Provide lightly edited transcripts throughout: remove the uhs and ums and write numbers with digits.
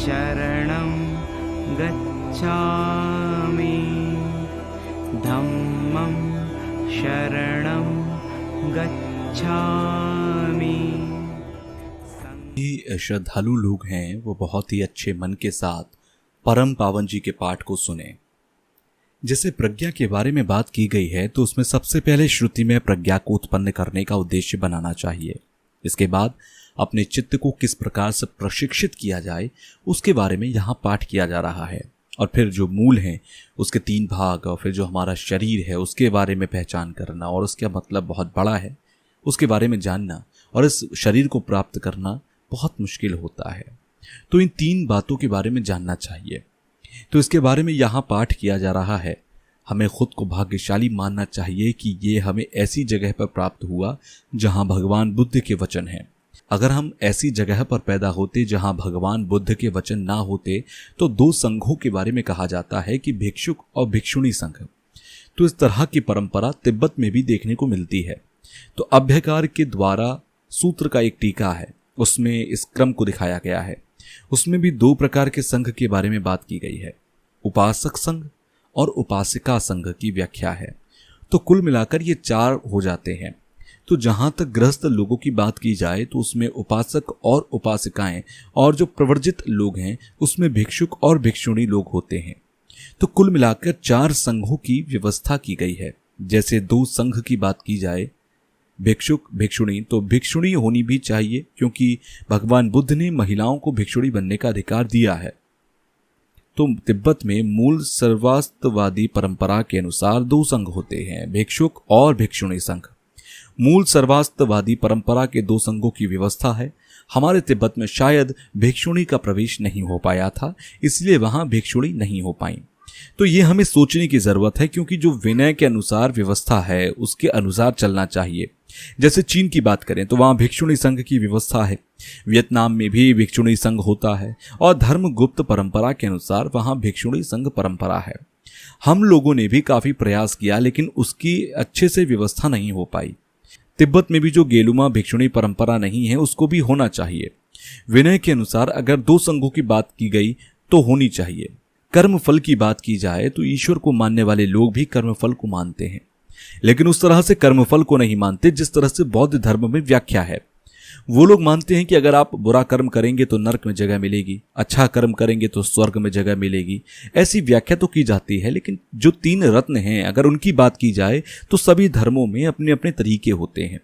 शरणं गच्छामि धम्मं शरणं गच्छामि। ये श्रद्धालु लोग हैं वो बहुत ही अच्छे मन के साथ परम पावन जी के पाठ को सुने। जैसे प्रज्ञा के बारे में बात की गई है तो उसमें सबसे पहले श्रुति में प्रज्ञा को उत्पन्न करने का उद्देश्य बनाना चाहिए। इसके बाद अपने चित्त को किस प्रकार से प्रशिक्षित किया जाए उसके बारे में यहाँ पाठ किया जा रहा है। और फिर जो मूल हैं उसके 3 भाग और फिर जो हमारा शरीर है उसके बारे में पहचान करना और उसका मतलब बहुत बड़ा है उसके बारे में जानना और इस शरीर को प्राप्त करना बहुत मुश्किल होता है। तो इन 3 बातों के बारे में जानना चाहिए। तो इसके बारे में यहाँ पाठ किया जा रहा है। हमें खुद को भाग्यशाली मानना चाहिए कि ये हमें ऐसी जगह पर प्राप्त हुआ जहाँ भगवान बुद्ध के वचन हैं। अगर हम ऐसी जगह पर पैदा होते जहाँ भगवान बुद्ध के वचन ना होते तो 2 संघों के बारे में कहा जाता है कि भिक्षुक और भिक्षुणी संघ। तो इस तरह की परंपरा तिब्बत में भी देखने को मिलती है। तो अभ्यकार के द्वारा सूत्र का एक टीका है, उसमें इस क्रम को दिखाया गया है। उसमें भी 2 प्रकार के संघ के बारे में बात की गई है, उपासक संघ और उपासिका संघ की व्याख्या है। तो कुल मिलाकर ये 4 हो जाते हैं। तो जहां तक गृहस्थ लोगों की बात की जाए तो उसमें उपासक और उपासिकाएं और जो प्रवर्जित लोग हैं उसमें भिक्षुक और भिक्षुणी लोग होते हैं। तो कुल मिलाकर 4 संघों की व्यवस्था की गई है। जैसे 2 संघ की बात की जाए, भिक्षुक भिक्षुणी, तो भिक्षुणी होनी भी चाहिए क्योंकि भगवान बुद्ध ने महिलाओं को भिक्षुणी बनने का अधिकार दिया है। तो तिब्बत में मूल सर्वास्तवादी परंपरा के अनुसार 2 संघ होते हैं, भिक्षुक और भिक्षुणी संघ। मूल सर्वास्तवादी परंपरा के 2 संघों की व्यवस्था है। हमारे तिब्बत में शायद भिक्षुणी का प्रवेश नहीं हो पाया था, इसलिए वहां भिक्षुणी नहीं हो पाई। तो ये हमें सोचने की जरूरत है क्योंकि जो विनय के अनुसार व्यवस्था है उसके अनुसार चलना चाहिए। जैसे चीन की बात करें तो वहां भिक्षुणी संघ की व्यवस्था है, वियतनाम में भी भिक्षुणी संघ होता है और धर्मगुप्त परंपरा के अनुसार वहां भिक्षुणी संघ परंपरा है। हम लोगों ने भी काफी प्रयास किया लेकिन उसकी अच्छे से व्यवस्था नहीं हो पाई। तिब्बत में भी जो गेलुमा भिक्षुणी परंपरा नहीं है उसको भी होना चाहिए। विनय के अनुसार अगर 2 संघों की बात की गई तो होनी चाहिए। कर्म फल की बात की जाए तो ईश्वर को मानने वाले लोग भी कर्म फल को मानते हैं, लेकिन उस तरह से कर्म फल को नहीं मानते जिस तरह से बौद्ध धर्म में व्याख्या है। वो लोग मानते हैं कि अगर आप बुरा कर्म करेंगे तो नरक में जगह मिलेगी, अच्छा कर्म करेंगे तो स्वर्ग में जगह मिलेगी। ऐसी व्याख्या तो की जाती है, लेकिन जो 3 रत्न हैं अगर उनकी बात की जाए तो सभी धर्मों में अपने अपने तरीके होते हैं।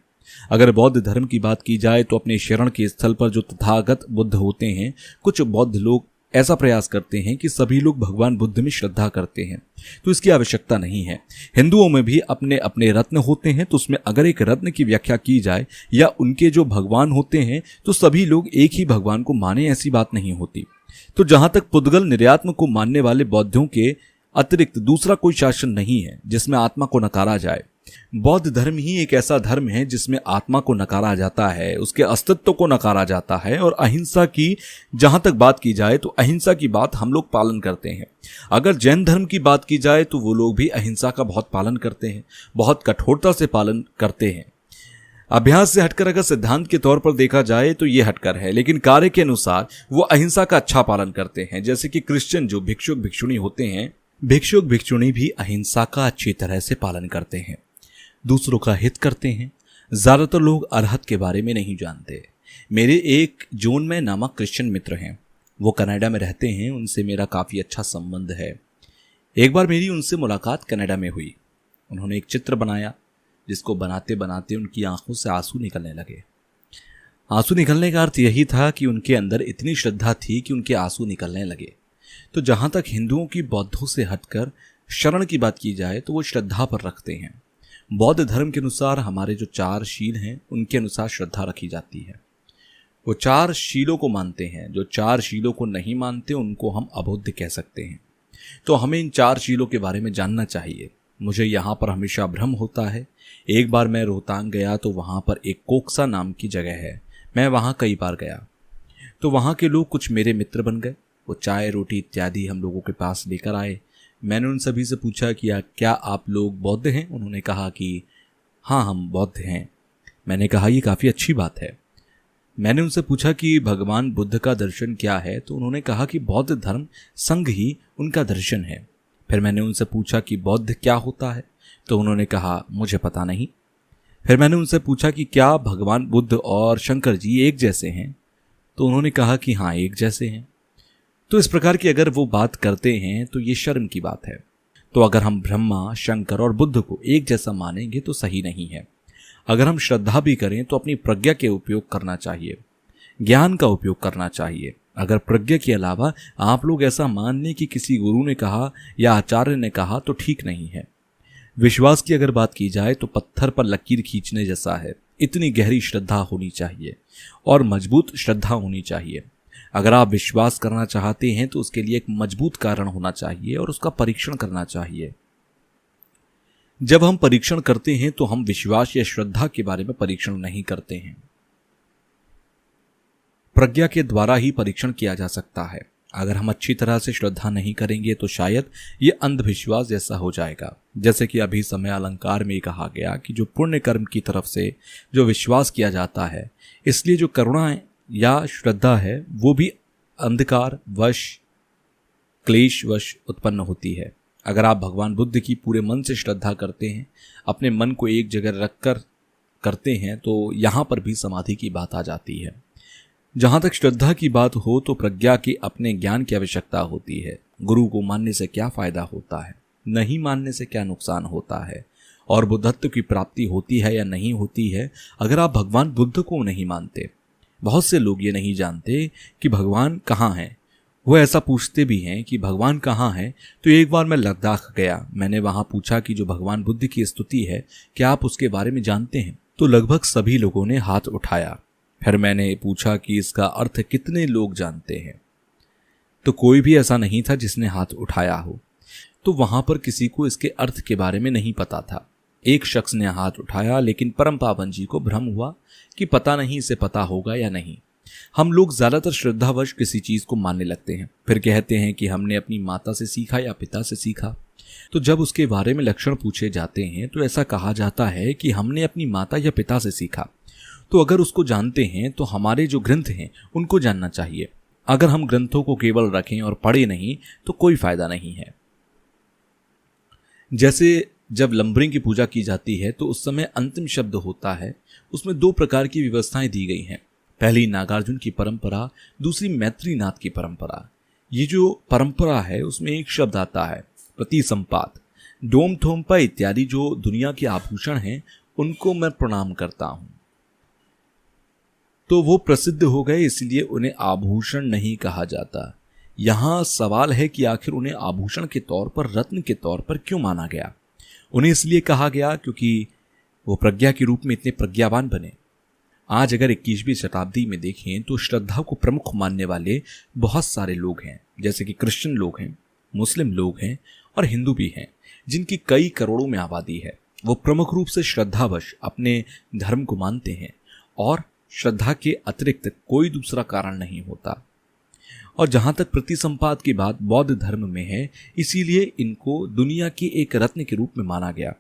अगर बौद्ध धर्म की बात की जाए तो अपने शरण के स्थल पर जो तथागत बुद्ध होते हैं, कुछ बौद्ध लोग ऐसा प्रयास करते हैं कि सभी लोग भगवान बुद्ध में श्रद्धा करते हैं, तो इसकी आवश्यकता नहीं है। हिंदुओं में भी अपने अपने रत्न होते हैं, तो उसमें अगर एक रत्न की व्याख्या की जाए या उनके जो भगवान होते हैं तो सभी लोग एक ही भगवान को माने, ऐसी बात नहीं होती। तो जहां तक पुद्गल निर्यात्म को मानने वाले बौद्धों के अतिरिक्त दूसरा कोई शासन नहीं है जिसमें आत्मा को नकारा जाए। बौद्ध धर्म ही एक ऐसा धर्म है जिसमें आत्मा को नकारा जाता है, उसके अस्तित्व को नकारा जाता है। और अहिंसा की जहां तक बात की जाए तो अहिंसा की बात हम लोग पालन करते हैं। अगर जैन धर्म की बात की जाए तो वो लोग भी अहिंसा का बहुत पालन करते हैं, बहुत कठोरता से पालन करते हैं। अभ्यास से हटकर अगर सिद्धांत के तौर पर देखा जाए तो ये हटकर है, लेकिन कार्य के अनुसार वो अहिंसा का अच्छा पालन करते हैं। जैसे कि क्रिश्चियन जो भिक्षुक भिक्षुणी होते हैं, भिक्षुक भिक्षुणी भी अहिंसा का अच्छी तरह से पालन करते हैं, दूसरों का हित करते हैं। ज्यादातर लोग अरहत के बारे में नहीं जानते। मेरे एक जोन में नामक क्रिश्चियन मित्र हैं, वो कनाडा में रहते हैं, उनसे मेरा काफ़ी अच्छा संबंध है। एक बार मेरी उनसे मुलाकात कनाडा में हुई। उन्होंने एक चित्र बनाया जिसको बनाते बनाते उनकी आंखों से आंसू निकलने लगे। आंसू निकलने का अर्थ यही था कि उनके अंदर इतनी श्रद्धा थी कि उनके आंसू निकलने लगे। तो जहाँ तक हिंदुओं की बौद्धों से हटकर शरण की बात की जाए तो वो श्रद्धा पर रखते हैं। बौद्ध धर्म के अनुसार हमारे जो 4 शील हैं उनके अनुसार श्रद्धा रखी जाती है। वो 4 शीलों को मानते हैं। जो 4 शीलों को नहीं मानते उनको हम अबुद्ध कह सकते हैं। तो हमें इन 4 शीलों के बारे में जानना चाहिए। मुझे यहाँ पर हमेशा भ्रम होता है। एक बार मैं रोहतांग गया तो वहाँ पर एक कोकसा नाम की जगह है, मैं वहाँ कई बार गया। तो वहाँ के लोग कुछ मेरे मित्र बन गए। वो चाय रोटी इत्यादि हम लोगों के पास लेकर आए। मैंने उन सभी से पूछा कि क्या आप लोग बौद्ध हैं? उन्होंने कहा कि हाँ हम बौद्ध हैं। मैंने कहा ये काफ़ी अच्छी बात है। मैंने उनसे पूछा कि भगवान बुद्ध का दर्शन क्या है, तो उन्होंने कहा कि बौद्ध धर्म संघ ही उनका दर्शन है। फिर मैंने उनसे पूछा कि बौद्ध क्या होता है, तो उन्होंने कहा मुझे पता नहीं। फिर मैंने उनसे पूछा कि क्या भगवान बुद्ध और शंकर जी एक जैसे हैं, तो उन्होंने कहा कि हाँ, एक जैसे हैं। तो इस प्रकार की अगर वो बात करते हैं तो ये शर्म की बात है। तो अगर हम ब्रह्मा, शंकर और बुद्ध को एक जैसा मानेंगे तो सही नहीं है। अगर हम श्रद्धा भी करें तो अपनी प्रज्ञा के उपयोग करना चाहिए, ज्ञान का उपयोग करना चाहिए। अगर प्रज्ञा के अलावा आप लोग ऐसा मान लें कि किसी गुरु ने कहा या आचार्य ने कहा तो ठीक नहीं है। विश्वास की अगर बात की जाए तो पत्थर पर लकीर खींचने जैसा है। इतनी गहरी श्रद्धा होनी चाहिए और मजबूत श्रद्धा होनी चाहिए। अगर आप विश्वास करना चाहते हैं तो उसके लिए एक मजबूत कारण होना चाहिए और उसका परीक्षण करना चाहिए। जब हम परीक्षण करते हैं तो हम विश्वास या श्रद्धा के बारे में परीक्षण नहीं करते हैं। प्रज्ञा के द्वारा ही परीक्षण किया जा सकता है। अगर हम अच्छी तरह से श्रद्धा नहीं करेंगे तो शायद ये अंधविश्वास जैसा हो जाएगा। जैसे कि अभी समय अलंकार में कहा गया कि जो पुण्य कर्म की तरफ से जो विश्वास किया जाता है, इसलिए जो करुणा या श्रद्धा है वो भी अंधकार वश, क्लेश वश उत्पन्न होती है। अगर आप भगवान बुद्ध की पूरे मन से श्रद्धा करते हैं, अपने मन को एक जगह रखकर करते हैं, तो यहाँ पर भी समाधि की बात आ जाती है। जहाँ तक श्रद्धा की बात हो तो प्रज्ञा के अपने ज्ञान की आवश्यकता होती है। गुरु को मानने से क्या फायदा होता है, नहीं मानने से क्या नुकसान होता है, और बुद्धत्व की प्राप्ति होती है या नहीं होती है अगर आप भगवान बुद्ध को नहीं मानते। बहुत से लोग ये नहीं जानते कि भगवान कहाँ हैं। वो ऐसा पूछते भी हैं कि भगवान कहाँ है। तो एक बार मैं लद्दाख गया, मैंने वहां पूछा कि जो भगवान बुद्ध की स्तुति है क्या आप उसके बारे में जानते हैं, तो लगभग सभी लोगों ने हाथ उठाया। फिर मैंने पूछा कि इसका अर्थ कितने लोग जानते हैं, तो कोई भी ऐसा नहीं था जिसने हाथ उठाया हो। तो वहां पर किसी को इसके अर्थ के बारे में नहीं पता था। एक शख्स ने हाथ उठाया, लेकिन परम पावन जी को भ्रम हुआ कि पता नहीं इसे पता होगा या नहीं। हम लोग ज्यादातर श्रद्धावश किसी चीज को मानने लगते हैं, फिर कहते हैं कि हमने अपनी माता से सीखा या पिता से सीखा। तो जब उसके बारे में लक्षण पूछे जाते हैं तो ऐसा कहा जाता है कि हमने अपनी माता या पिता से सीखा। तो अगर उसको जानते हैं तो हमारे जो ग्रंथ हैं उनको जानना चाहिए। अगर हम ग्रंथों को केवल रखें और पढ़े नहीं तो कोई फायदा नहीं है। जैसे जब लंबरिंग की पूजा की जाती है तो उस समय अंतिम शब्द होता है, उसमें 2 प्रकार की व्यवस्थाएं दी गई हैं। पहली नागार्जुन की परंपरा, दूसरी मैत्रीनाथ की परंपरा। ये जो परंपरा है उसमें एक शब्द आता है प्रतिसंपात। डोम थोम्पा इत्यादि जो दुनिया के आभूषण हैं उनको मैं प्रणाम करता हूं। तो वो प्रसिद्ध हो गए, इसलिए उन्हें आभूषण नहीं कहा जाता। यहां सवाल है कि आखिर उन्हें आभूषण के तौर पर, रत्न के तौर पर क्यों माना गया। उन्हें इसलिए कहा गया क्योंकि वो प्रज्ञा के रूप में इतने प्रज्ञावान बने। आज अगर 21वीं शताब्दी में देखें तो श्रद्धा को प्रमुख मानने वाले बहुत सारे लोग हैं, जैसे कि क्रिश्चियन लोग हैं, मुस्लिम लोग हैं और हिंदू भी हैं, जिनकी कई करोड़ों में आबादी है। वो प्रमुख रूप से श्रद्धावश अपने धर्म को मानते हैं और श्रद्धा के अतिरिक्त कोई दूसरा कारण नहीं होता। और जहां तक प्रतिसंपात की बात बौद्ध धर्म में है, इसीलिए इनको दुनिया की एक रत्न के रूप में माना गया।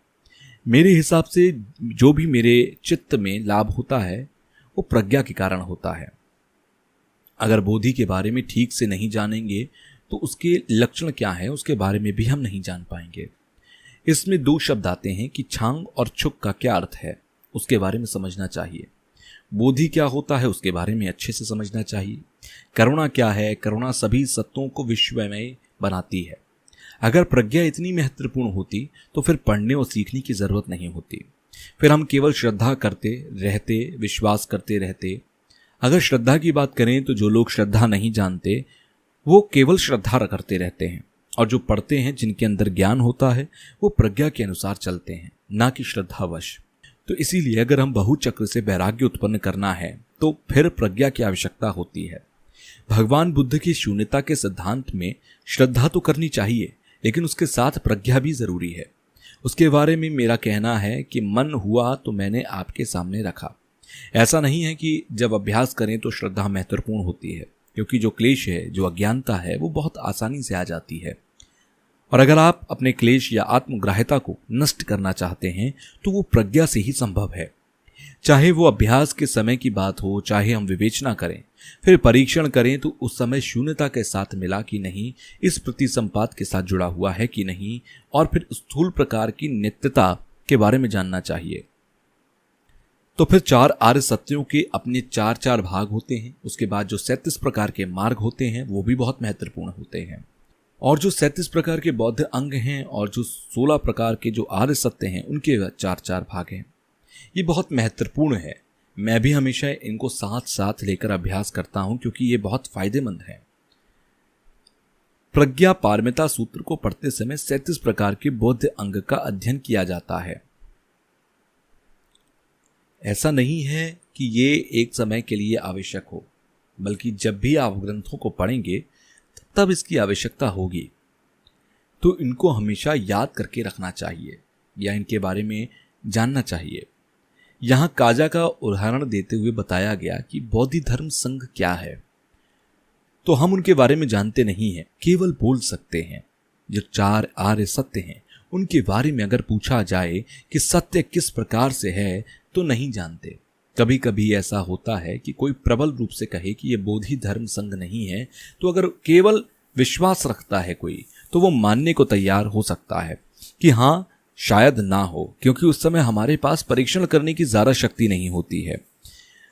मेरे हिसाब से जो भी मेरे चित्त में लाभ होता है वो प्रज्ञा के कारण होता है। अगर बोधि के बारे में ठीक से नहीं जानेंगे तो उसके लक्षण क्या है उसके बारे में भी हम नहीं जान पाएंगे। इसमें 2 शब्द आते हैं कि छांग और छुक का क्या अर्थ है, उसके बारे में समझना चाहिए। बोधि क्या होता है उसके बारे में अच्छे से समझना चाहिए। करुणा क्या है, करुणा सभी सत्यों को विश्वमय बनाती है। अगर प्रज्ञा इतनी महत्वपूर्ण होती तो फिर पढ़ने और सीखने की जरूरत नहीं होती, फिर हम केवल श्रद्धा करते रहते, विश्वास करते रहते। अगर श्रद्धा की बात करें तो जो लोग श्रद्धा नहीं जानते वो केवल श्रद्धा करते रहते हैं, और जो पढ़ते हैं, जिनके अंदर ज्ञान होता है, वो प्रज्ञा के अनुसार चलते हैं, ना कि श्रद्धावश। तो इसीलिए अगर हम बहुचक्र से वैराग्य उत्पन्न करना है तो फिर प्रज्ञा की आवश्यकता होती है। भगवान बुद्ध की शून्यता के सिद्धांत में श्रद्धा तो करनी चाहिए, लेकिन उसके साथ प्रज्ञा भी जरूरी है। उसके बारे में मेरा कहना है कि मन हुआ तो मैंने आपके सामने रखा। ऐसा नहीं है कि जब अभ्यास करें तो श्रद्धा महत्वपूर्ण होती है, क्योंकि जो क्लेश है, जो अज्ञानता है, वो बहुत आसानी से आ जाती है। और अगर आप अपने क्लेश या आत्मग्राह्यता को नष्ट करना चाहते हैं तो वो प्रज्ञा से ही संभव है। चाहे वो अभ्यास के समय की बात हो, चाहे हम विवेचना करें, फिर परीक्षण करें तो उस समय शून्यता के साथ मिला कि नहीं, इस प्रतिसंपात के साथ जुड़ा हुआ है कि नहीं, और फिर स्थूल प्रकार की नित्यता के बारे में जानना चाहिए। तो फिर 4 आर्य सत्यों के अपने 4 भाग होते हैं। उसके बाद जो 37 प्रकार के मार्ग होते हैं वो भी बहुत महत्वपूर्ण होते हैं, और जो 37 प्रकार के बौद्ध अंग हैं और जो 16 प्रकार के जो आर्य सत्य हैं उनके 4 भाग हैं। ये बहुत महत्वपूर्ण है। मैं भी हमेशा इनको साथ साथ लेकर अभ्यास करता हूं क्योंकि ये बहुत फायदेमंद है। प्रज्ञा पारमिता सूत्र को पढ़ते समय 37 प्रकार के बौद्ध अंग का अध्ययन किया जाता है। ऐसा नहीं है कि ये एक समय के लिए आवश्यक हो, बल्कि जब भी आप ग्रंथों को पढ़ेंगे तब इसकी आवश्यकता होगी। तो इनको हमेशा याद करके रखना चाहिए या इनके बारे में जानना चाहिए। यहां काजा का उदाहरण देते हुए बताया गया कि बौद्ध धर्म संघ क्या है, तो हम उनके बारे में जानते नहीं हैं, केवल बोल सकते हैं। जो 4 आर्य सत्य हैं उनके बारे में अगर पूछा जाए कि सत्य किस प्रकार से है तो नहीं जानते। कभी कभी ऐसा होता है कि कोई प्रबल रूप से कहे कि यह बोधि धर्म संघ नहीं है, तो अगर केवल विश्वास रखता है कोई तो वो मानने को तैयार हो सकता है कि हाँ शायद ना हो, क्योंकि उस समय हमारे पास परीक्षण करने की ज्यादा शक्ति नहीं होती है,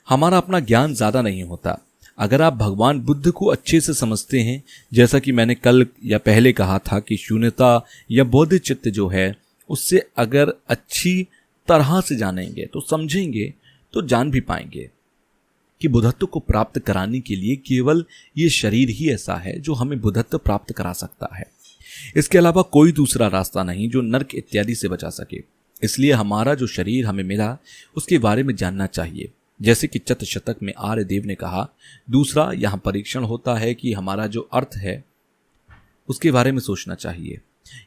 हमारा अपना ज्ञान ज्यादा नहीं होता। अगर आप भगवान बुद्ध को अच्छे से समझते हैं, जैसा कि मैंने कल या पहले कहा था कि शून्यता या बौद्ध चित्त जो है उससे अगर अच्छी तरह से जानेंगे तो समझेंगे तो जान भी पाएंगे कि बुद्धत्व को प्राप्त कराने के लिए केवल ये शरीर ही ऐसा है जो हमें बुद्धत्व प्राप्त करा सकता है। इसके अलावा कोई दूसरा रास्ता नहीं जो नरक इत्यादि से बचा सके। इसलिए हमारा जो शरीर हमें मिला उसके बारे में जानना चाहिए। जैसे कि चतशतक में आर्यदेव ने कहा, दूसरा यहाँ परीक्षण होता है कि हमारा जो अर्थ है उसके बारे में सोचना चाहिए।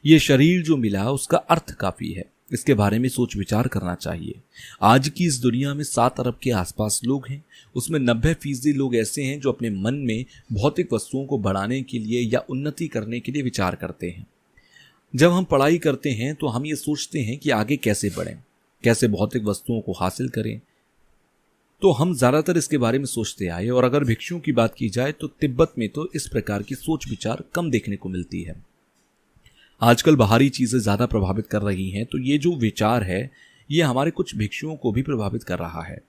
ये शरीर जो मिला उसका अर्थ काफी है, इसके बारे में सोच विचार करना चाहिए। आज की इस दुनिया में 7 अरब के आसपास लोग हैं, उसमें 90% लोग ऐसे हैं जो अपने मन में भौतिक वस्तुओं को बढ़ाने के लिए या उन्नति करने के लिए विचार करते हैं। जब हम पढ़ाई करते हैं तो हम ये सोचते हैं कि आगे कैसे बढ़ें, कैसे भौतिक वस्तुओं को हासिल करें, तो हम ज्यादातर इसके बारे में सोचते आए। और अगर भिक्षुओं की बात की जाए तो तिब्बत में तो इस प्रकार की सोच विचार कम देखने को मिलती है। आजकल बाहरी चीजें ज्यादा प्रभावित कर रही हैं, तो ये जो विचार है ये हमारे कुछ भिक्षुओं को भी प्रभावित कर रहा है।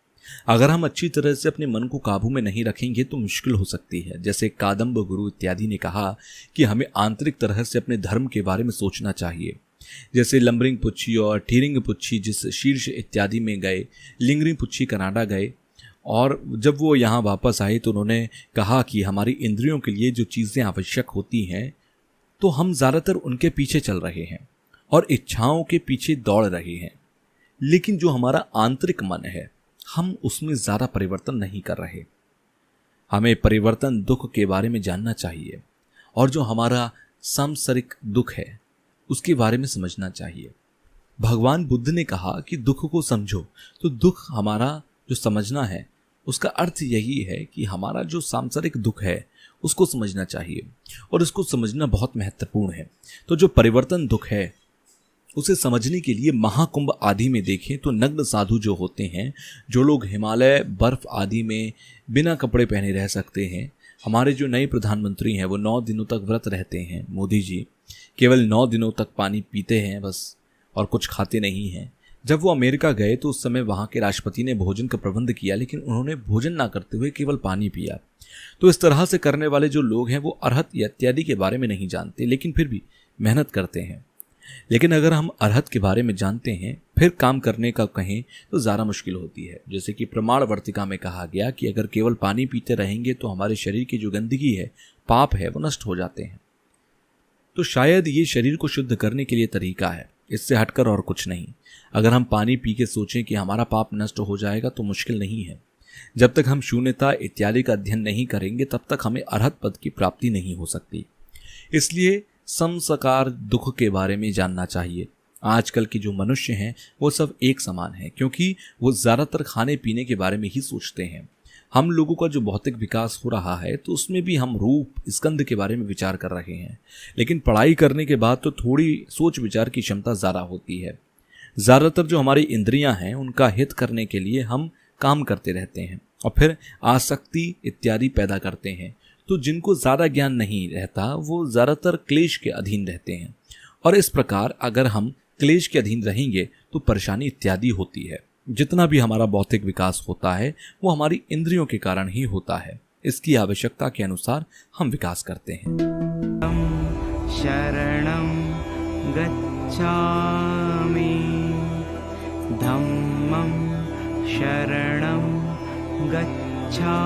अगर हम अच्छी तरह से अपने मन को काबू में नहीं रखेंगे तो मुश्किल हो सकती है। जैसे कादम्ब गुरु इत्यादि ने कहा कि हमें आंतरिक तरह से अपने धर्म के बारे में सोचना चाहिए। जैसे लम्बरिंग पुच्छी और ठीरिंग पुच्छी जिस शीर्ष इत्यादि में गए, लिंगरिंग पुच्छी कनाडा गए, और जब वो यहाँ वापस आए तो उन्होंने कहा कि हमारी इंद्रियों के लिए जो चीज़ें आवश्यक होती हैं तो हम ज़्यादातर उनके पीछे चल रहे हैं और इच्छाओं के पीछे दौड़ रहे हैं, लेकिन जो हमारा आंतरिक मन है हम उसमें ज़्यादा परिवर्तन नहीं कर रहे। हमें परिवर्तन दुख के बारे में जानना चाहिए और जो हमारा सांसारिक दुख है उसके बारे में समझना चाहिए। भगवान बुद्ध ने कहा कि दुख को समझो, तो दुख हमारा जो समझना है उसका अर्थ यही है कि हमारा जो सांसारिक दुख है उसको समझना चाहिए और उसको समझना बहुत महत्वपूर्ण है। तो जो परिवर्तन दुख है उसे समझने के लिए महाकुंभ आदि में देखें तो नग्न साधु जो होते हैं, जो लोग हिमालय बर्फ आदि में बिना कपड़े पहने रह सकते हैं। हमारे जो नए प्रधानमंत्री हैं वो 9 दिनों तक व्रत रहते हैं। मोदी जी केवल 9 दिनों तक पानी पीते हैं बस, और कुछ खाते नहीं हैं। जब वो अमेरिका गए तो उस समय वहाँ के राष्ट्रपति ने भोजन का प्रबंध किया, लेकिन उन्होंने भोजन ना करते हुए केवल पानी पिया। तो इस तरह से करने वाले जो लोग हैं वो अरहत इत्यादि के बारे में नहीं जानते, लेकिन फिर भी मेहनत करते हैं। लेकिन अगर हम अरहत के बारे में जानते हैं फिर काम करने का कहें तो ज़्यादा मुश्किल होती है। जैसे कि प्रमाण वर्तिका में कहा गया कि अगर केवल पानी पीते रहेंगे तो हमारे शरीर की जो गंदगी है, पाप है, वो नष्ट हो जाते हैं। तो शायद ये शरीर को शुद्ध करने के लिए तरीका है, इससे हटकर और कुछ नहीं। अगर हम पानी पी के सोचें कि हमारा पाप नष्ट हो जाएगा तो मुश्किल नहीं है। जब तक हम शून्यता इत्यादि का अध्ययन नहीं करेंगे तब तक हमें अरहत पद की प्राप्ति नहीं हो सकती। इसलिए समसकार दुख के बारे में जानना चाहिए। आजकल के जो मनुष्य हैं वो सब एक समान हैं, क्योंकि वो ज़्यादातर खाने पीने के बारे में ही सोचते हैं। हम लोगों का जो भौतिक विकास हो रहा है तो उसमें भी हम रूप स्कंद के बारे में विचार कर रहे हैं, लेकिन पढ़ाई करने के बाद तो थोड़ी सोच विचार की क्षमता ज़्यादा होती है। ज़्यादातर जो हमारी इंद्रियां हैं उनका हित करने के लिए हम काम करते रहते हैं और फिर आसक्ति इत्यादि पैदा करते हैं। तो जिनको ज़्यादा ज्ञान नहीं रहता वो ज़्यादातर क्लेश के अधीन रहते हैं, और इस प्रकार अगर हम क्लेश के अधीन रहेंगे तो परेशानी इत्यादि होती है। जितना भी हमारा भौतिक विकास होता है वो हमारी इंद्रियों के कारण ही होता है। इसकी आवश्यकता के अनुसार हम विकास करते हैं। शरणं गच्छामि धम्मं शरणं गच्छामि।